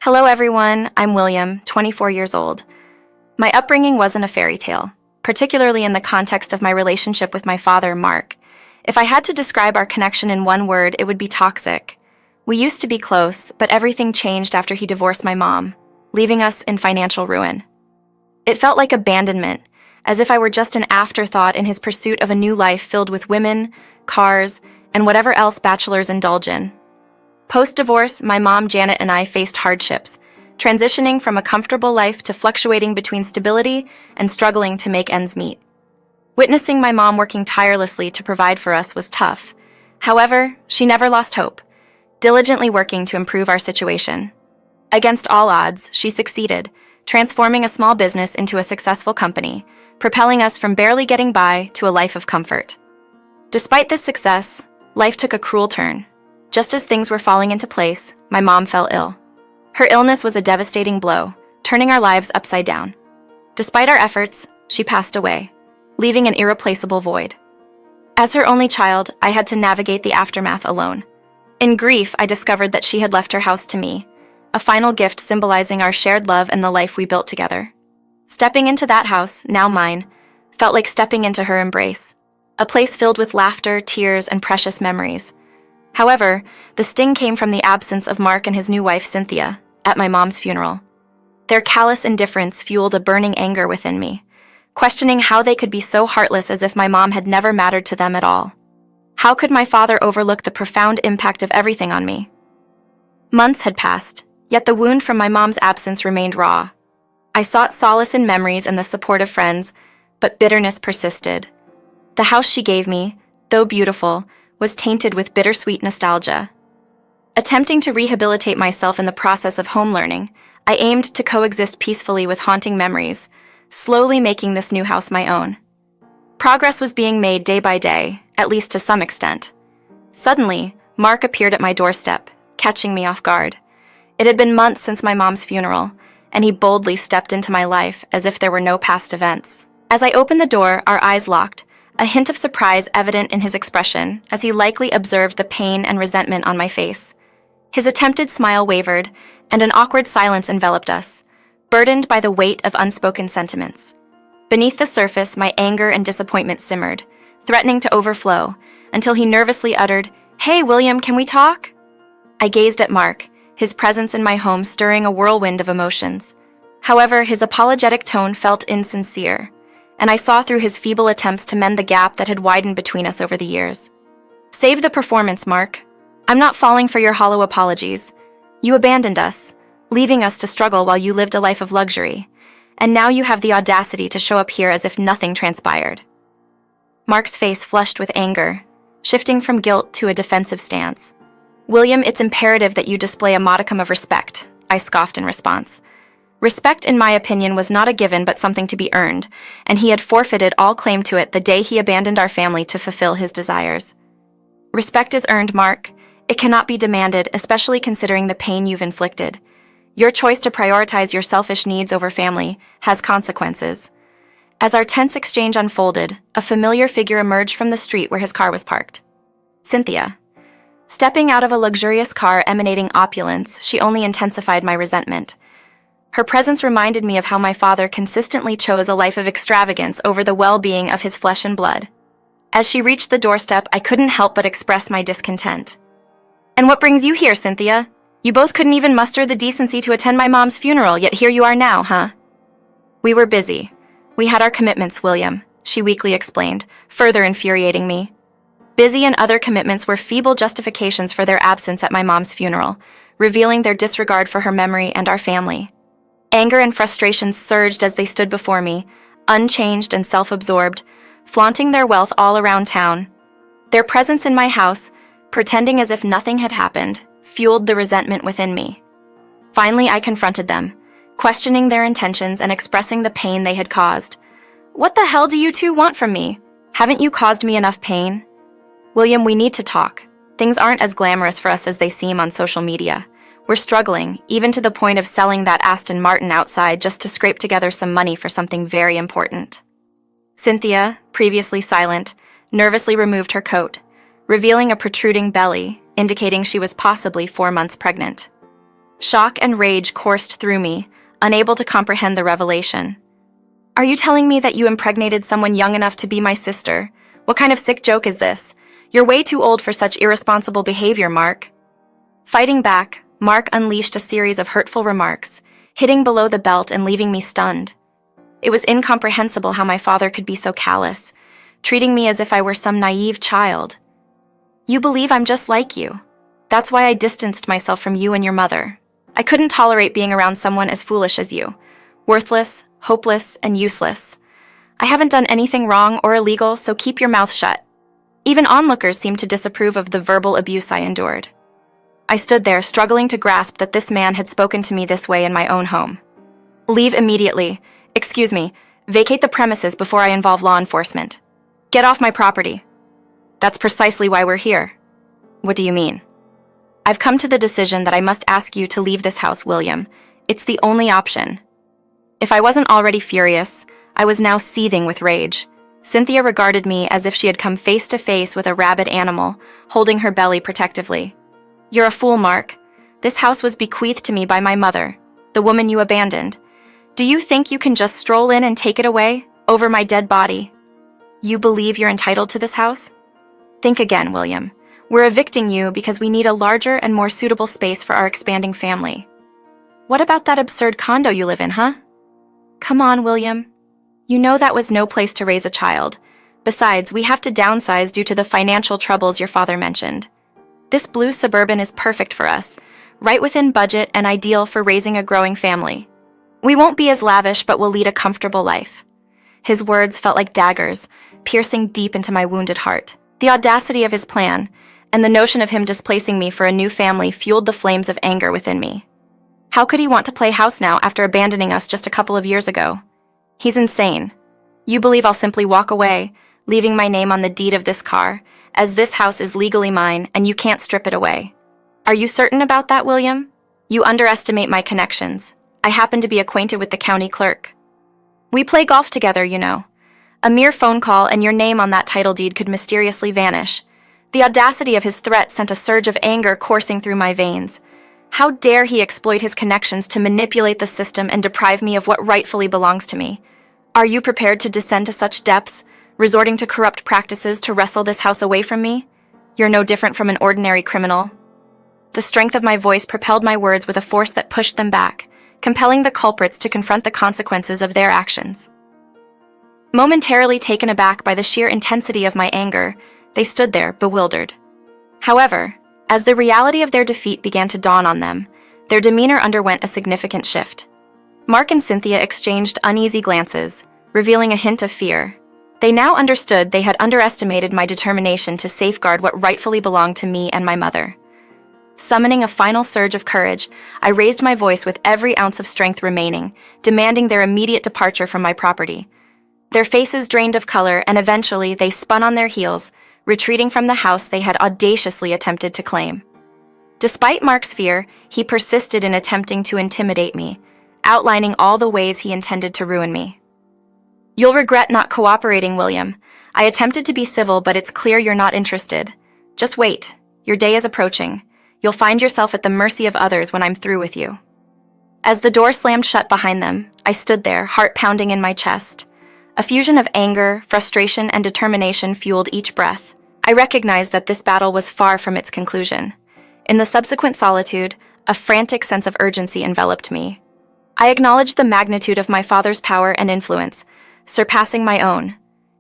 Hello everyone, I'm William, 24 years old. My upbringing wasn't a fairy tale, particularly in the context of my relationship with my father, Mark. If I had to describe our connection in one word, it would be toxic. We used to be close, but everything changed after he divorced my mom, leaving us in financial ruin. It felt like abandonment, as if I were just an afterthought in his pursuit of a new life filled with women, cars, and whatever else bachelors indulge in. Post-divorce, my mom, Janet, and I faced hardships, transitioning from a comfortable life to fluctuating between stability and struggling to make ends meet. Witnessing my mom working tirelessly to provide for us was tough. However, she never lost hope, diligently working to improve our situation. Against all odds, she succeeded, transforming a small business into a successful company, propelling us from barely getting by to a life of comfort. Despite this success, life took a cruel turn. Just as things were falling into place, my mom fell ill. Her illness was a devastating blow, turning our lives upside down. Despite our efforts, she passed away, leaving an irreplaceable void. As her only child, I had to navigate the aftermath alone. In grief, I discovered that she had left her house to me, a final gift symbolizing our shared love and the life we built together. Stepping into that house, now mine, felt like stepping into her embrace, a place filled with laughter, tears, and precious memories. However, the sting came from the absence of Mark and his new wife, Cynthia, at my mom's funeral. Their callous indifference fueled a burning anger within me, questioning how they could be so heartless as if my mom had never mattered to them at all. How could my father overlook the profound impact of everything on me? Months had passed, yet the wound from my mom's absence remained raw. I sought solace in memories and the support of friends, but bitterness persisted. The house she gave me, though beautiful, was tainted with bittersweet nostalgia. Attempting to rehabilitate myself in the process of home learning, I aimed to coexist peacefully with haunting memories, slowly making this new house my own. Progress was being made day by day, at least to some extent. Suddenly, Mark appeared at my doorstep, catching me off guard. It had been months since my mom's funeral, and he boldly stepped into my life as if there were no past events. As I opened the door, our eyes locked, a hint of surprise evident in his expression as he likely observed the pain and resentment on my face. His attempted smile wavered, and an awkward silence enveloped us, burdened by the weight of unspoken sentiments. Beneath the surface, my anger and disappointment simmered, threatening to overflow, until he nervously uttered, "Hey, William, can we talk?" I gazed at Mark, his presence in my home stirring a whirlwind of emotions. However, his apologetic tone felt insincere, and I saw through his feeble attempts to mend the gap that had widened between us over the years. "Save the performance, Mark. I'm not falling for your hollow apologies. You abandoned us, leaving us to struggle while you lived a life of luxury, and now you have the audacity to show up here as if nothing transpired." Mark's face flushed with anger, shifting from guilt to a defensive stance. "William, it's imperative that you display a modicum of respect," I scoffed in response. Respect, in my opinion, was not a given but something to be earned, and he had forfeited all claim to it the day he abandoned our family to fulfill his desires. "Respect is earned, Mark. It cannot be demanded, especially considering the pain you've inflicted. Your choice to prioritize your selfish needs over family has consequences." As our tense exchange unfolded, a familiar figure emerged from the street where his car was parked. Cynthia. Stepping out of a luxurious car emanating opulence, she only intensified my resentment. Her presence reminded me of how my father consistently chose a life of extravagance over the well-being of his flesh and blood. As she reached the doorstep, I couldn't help but express my discontent. "And what brings you here, Cynthia? You both couldn't even muster the decency to attend my mom's funeral, yet here you are now, huh?" "We were busy. We had our commitments, William," she weakly explained, further infuriating me. Busy and other commitments were feeble justifications for their absence at my mom's funeral, revealing their disregard for her memory and our family. Anger and frustration surged as they stood before me, unchanged and self-absorbed, flaunting their wealth all around town. Their presence in my house, pretending as if nothing had happened, fueled the resentment within me. Finally, I confronted them, questioning their intentions and expressing the pain they had caused. "What the hell do you two want from me? Haven't you caused me enough pain? William, we need to talk. Things aren't as glamorous for us as they seem on social media. We're struggling, even to the point of selling that Aston Martin outside just to scrape together some money for something very important." Cynthia, previously silent, nervously removed her coat, revealing a protruding belly, indicating she was possibly 4 months pregnant. Shock and rage coursed through me, unable to comprehend the revelation. Are you telling me that you impregnated someone young enough to be my sister? What kind of sick joke is this? You're way too old for such irresponsible behavior, Mark. Fighting back, Mark unleashed a series of hurtful remarks, hitting below the belt and leaving me stunned. It was incomprehensible how my father could be so callous, treating me as if I were some naive child. You believe I'm just like you. That's why I distanced myself from you and your mother. I couldn't tolerate being around someone as foolish as you. Worthless, hopeless, and useless. I haven't done anything wrong or illegal, so keep your mouth shut. Even onlookers seemed to disapprove of the verbal abuse I endured. I stood there, struggling to grasp that this man had spoken to me this way in my own home. Leave immediately. Excuse me, vacate the premises before I involve law enforcement. Get off my property. That's precisely why we're here. What do you mean? I've come to the decision that I must ask you to leave this house, William. It's the only option. If I wasn't already furious, I was now seething with rage. Cynthia regarded me as if she had come face to face with a rabid animal, holding her belly protectively. You're a fool, Mark. This house was bequeathed to me by my mother, the woman you abandoned. Do you think you can just stroll in and take it away, over my dead body? You believe you're entitled to this house? Think again, William. We're evicting you because we need a larger and more suitable space for our expanding family. What about that absurd condo you live in, huh? Come on, William. You know that was no place to raise a child. Besides, we have to downsize due to the financial troubles your father mentioned. This blue Suburban is perfect for us, right within budget and ideal for raising a growing family. We won't be as lavish, but we'll lead a comfortable life. His words felt like daggers, piercing deep into my wounded heart. The audacity of his plan, and the notion of him displacing me for a new family fueled the flames of anger within me. How could he want to play house now after abandoning us just a couple of years ago? He's insane. You believe I'll simply walk away, leaving my name on the deed of this car, as this house is legally mine and you can't strip it away. Are you certain about that, William? You underestimate my connections. I happen to be acquainted with the county clerk. We play golf together, you know. A mere phone call and your name on that title deed could mysteriously vanish. The audacity of his threat sent a surge of anger coursing through my veins. How dare he exploit his connections to manipulate the system and deprive me of what rightfully belongs to me? Are you prepared to descend to such depths, resorting to corrupt practices to wrestle this house away from me? You're no different from an ordinary criminal. The strength of my voice propelled my words with a force that pushed them back, compelling the culprits to confront the consequences of their actions. Momentarily taken aback by the sheer intensity of my anger, they stood there, bewildered. However, as the reality of their defeat began to dawn on them, their demeanor underwent a significant shift. Mark and Cynthia exchanged uneasy glances, revealing a hint of fear. They now understood they had underestimated my determination to safeguard what rightfully belonged to me and my mother. Summoning a final surge of courage, I raised my voice with every ounce of strength remaining, demanding their immediate departure from my property. Their faces drained of color, and eventually they spun on their heels, retreating from the house they had audaciously attempted to claim. Despite Mark's fear, he persisted in attempting to intimidate me, outlining all the ways he intended to ruin me. You'll regret not cooperating, William. I attempted to be civil, but it's clear you're not interested. Just wait. Your day is approaching. You'll find yourself at the mercy of others when I'm through with you. As the door slammed shut behind them, I stood there, heart pounding in my chest. A fusion of anger, frustration, and determination fueled each breath. I recognized that this battle was far from its conclusion. In the subsequent solitude, a frantic sense of urgency enveloped me. I acknowledged the magnitude of my father's power and influence, surpassing my own.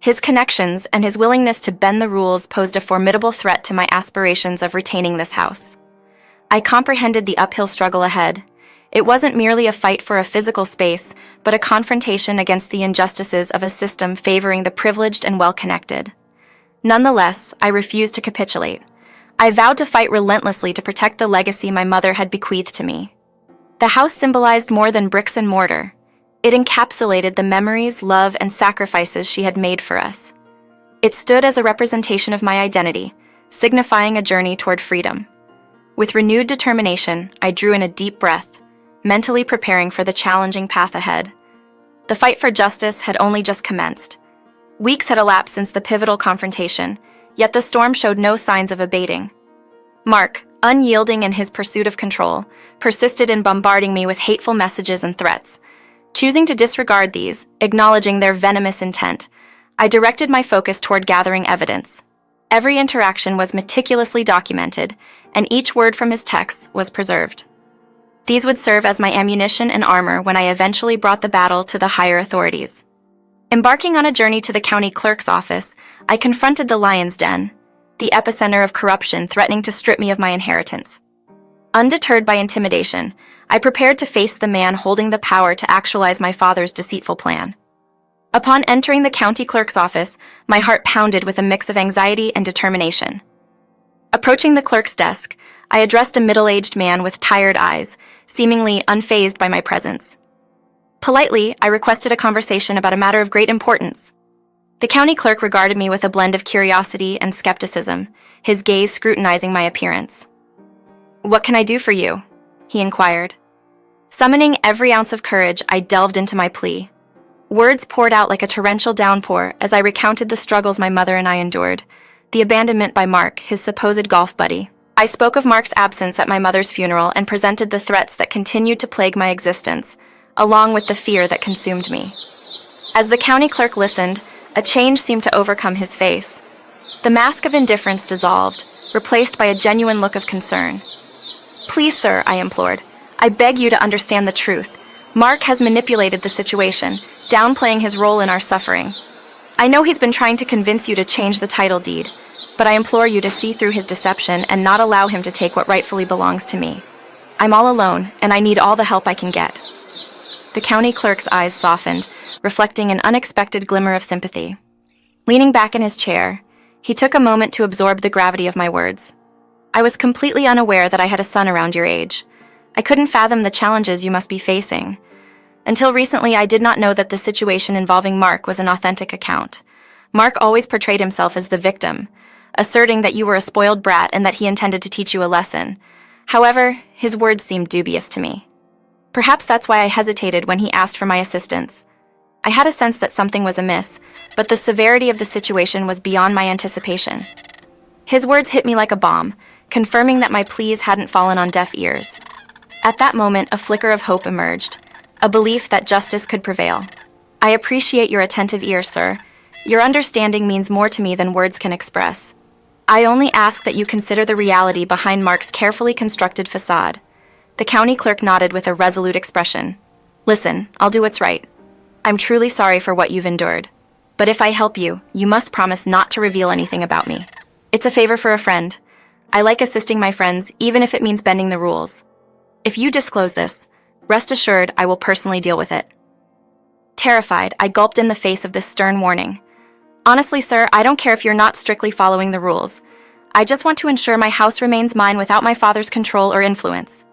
His connections and his willingness to bend the rules posed a formidable threat to my aspirations of retaining this house. I comprehended the uphill struggle ahead. It wasn't merely a fight for a physical space, but a confrontation against the injustices of a system favoring the privileged and well-connected. Nonetheless, I refused to capitulate. I vowed to fight relentlessly to protect the legacy my mother had bequeathed to me. The house symbolized more than bricks and mortar. It encapsulated the memories, love, and sacrifices she had made for us. It stood as a representation of my identity, signifying a journey toward freedom. With renewed determination, I drew in a deep breath, mentally preparing for the challenging path ahead. The fight for justice had only just commenced. Weeks had elapsed since the pivotal confrontation, yet the storm showed no signs of abating. Mark, unyielding in his pursuit of control, persisted in bombarding me with hateful messages and threats. Choosing to disregard these, acknowledging their venomous intent, I directed my focus toward gathering evidence. Every interaction was meticulously documented, and each word from his texts was preserved. These would serve as my ammunition and armor when I eventually brought the battle to the higher authorities. Embarking on a journey to the county clerk's office, I confronted the lion's den, the epicenter of corruption threatening to strip me of my inheritance. Undeterred by intimidation, I prepared to face the man holding the power to actualize my father's deceitful plan. Upon entering the county clerk's office, my heart pounded with a mix of anxiety and determination. Approaching the clerk's desk, I addressed a middle-aged man with tired eyes, seemingly unfazed by my presence. Politely, I requested a conversation about a matter of great importance. The county clerk regarded me with a blend of curiosity and skepticism, his gaze scrutinizing my appearance. "What can I do for you?" he inquired. Summoning every ounce of courage, I delved into my plea. Words poured out like a torrential downpour as I recounted the struggles my mother and I endured, the abandonment by Mark, his supposed golf buddy. I spoke of Mark's absence at my mother's funeral and presented the threats that continued to plague my existence, along with the fear that consumed me. As the county clerk listened, a change seemed to overcome his face. The mask of indifference dissolved, replaced by a genuine look of concern. "Please, sir," I implored, "I beg you to understand the truth. Mark has manipulated the situation, downplaying his role in our suffering. I know he's been trying to convince you to change the title deed, but I implore you to see through his deception and not allow him to take what rightfully belongs to me. I'm all alone, and I need all the help I can get." The county clerk's eyes softened, reflecting an unexpected glimmer of sympathy. Leaning back in his chair, he took a moment to absorb the gravity of my words. "I was completely unaware that I had a son around your age. I couldn't fathom the challenges you must be facing. Until recently, I did not know that the situation involving Mark was an authentic account. Mark always portrayed himself as the victim, asserting that you were a spoiled brat and that he intended to teach you a lesson. However, his words seemed dubious to me. Perhaps that's why I hesitated when he asked for my assistance. I had a sense that something was amiss, but the severity of the situation was beyond my anticipation. His words hit me like a bomb, confirming that my pleas hadn't fallen on deaf ears. At that moment, a flicker of hope emerged, a belief that justice could prevail. "I appreciate your attentive ear, sir. Your understanding means more to me than words can express. I only ask that you consider the reality behind Mark's carefully constructed facade." The county clerk nodded with a resolute expression. "Listen, I'll do what's right. I'm truly sorry for what you've endured. But if I help you, you must promise not to reveal anything about me. It's a favor for a friend. I like assisting my friends, even if it means bending the rules. If you disclose this, rest assured I will personally deal with it." Terrified, I gulped in the face of this stern warning. "Honestly, sir, I don't care if you're not strictly following the rules. I just want to ensure my house remains mine without my father's control or influence."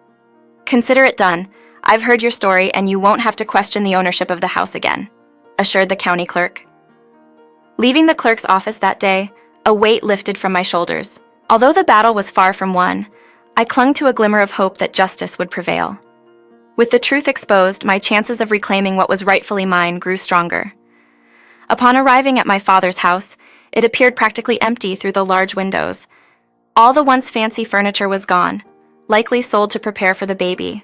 "Consider it done. I've heard your story, and you won't have to question the ownership of the house again," assured the county clerk. Leaving the clerk's office that day, a weight lifted from my shoulders. Although the battle was far from won, I clung to a glimmer of hope that justice would prevail. With the truth exposed, my chances of reclaiming what was rightfully mine grew stronger. Upon arriving at my father's house, it appeared practically empty through the large windows. All the once fancy furniture was gone, likely sold to prepare for the baby.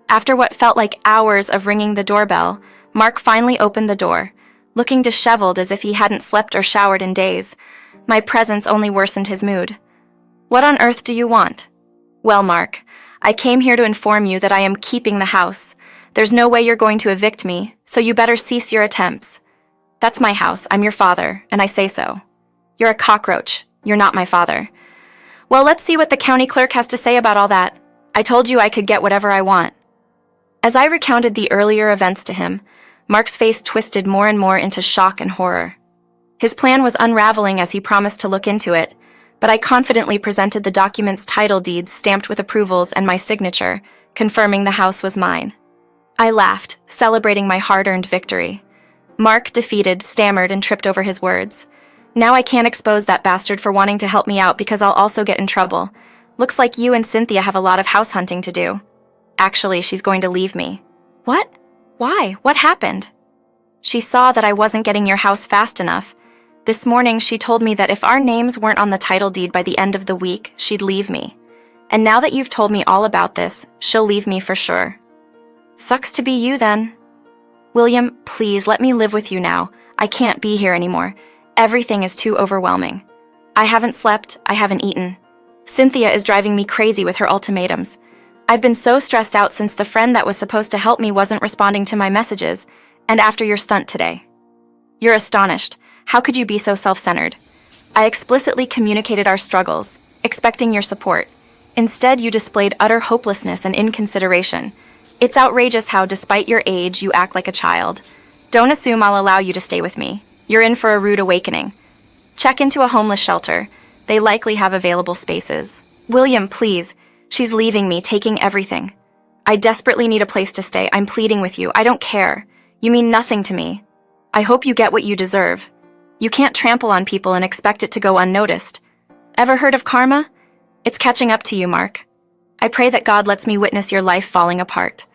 After what felt like hours of ringing the doorbell, Mark finally opened the door, looking disheveled as if he hadn't slept or showered in days. My presence only worsened his mood. "What on earth do you want?" "Well, Mark, I came here to inform you that I am keeping the house. There's no way you're going to evict me, so you better cease your attempts. That's my house, I'm your father, and I say so. You're a cockroach, you're not my father." "Well, let's see what the county clerk has to say about all that. I told you I could get whatever I want." As I recounted the earlier events to him, Mark's face twisted more and more into shock and horror. His plan was unraveling as he promised to look into it, but I confidently presented the document's title deeds stamped with approvals and my signature, confirming the house was mine. I laughed, celebrating my hard-earned victory. Mark, defeated, stammered and tripped over his words. "Now I can't expose that bastard for wanting to help me out because I'll also get in trouble. Looks like you and Cynthia have a lot of house hunting to do. Actually, she's going to leave me." "What? Why? What happened?" "She saw that I wasn't getting your house fast enough. This morning, she told me that if our names weren't on the title deed by the end of the week, she'd leave me. And now that you've told me all about this, she'll leave me for sure. Sucks to be you then. William, please let me live with you now. I can't be here anymore. Everything is too overwhelming. I haven't slept, I haven't eaten. Cynthia is driving me crazy with her ultimatums. I've been so stressed out since the friend that was supposed to help me wasn't responding to my messages, and after your stunt today. You're astonished. How could you be so self-centered? I explicitly communicated our struggles, expecting your support. Instead, you displayed utter hopelessness and inconsideration. It's outrageous how, despite your age, you act like a child. Don't assume I'll allow you to stay with me. You're in for a rude awakening. Check into a homeless shelter. They likely have available spaces. William, please. She's leaving me, taking everything. I desperately need a place to stay. I'm pleading with you. I don't care. You mean nothing to me. I hope you get what you deserve. You can't trample on people and expect it to go unnoticed. Ever heard of karma? It's catching up to you, Mark. I pray that God lets me witness your life falling apart.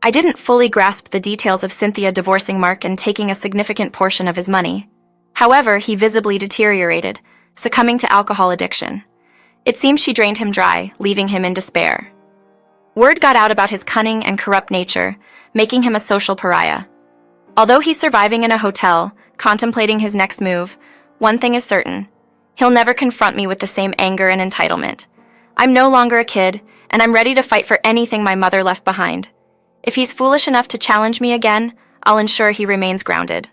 I didn't fully grasp the details of Cynthia divorcing Mark and taking a significant portion of his money. However, he visibly deteriorated, succumbing to alcohol addiction. It seems she drained him dry, leaving him in despair. Word got out about his cunning and corrupt nature, making him a social pariah. Although he's surviving in a hotel, contemplating his next move, one thing is certain. He'll never confront me with the same anger and entitlement. I'm no longer a kid, and I'm ready to fight for anything my mother left behind. If he's foolish enough to challenge me again, I'll ensure he remains grounded.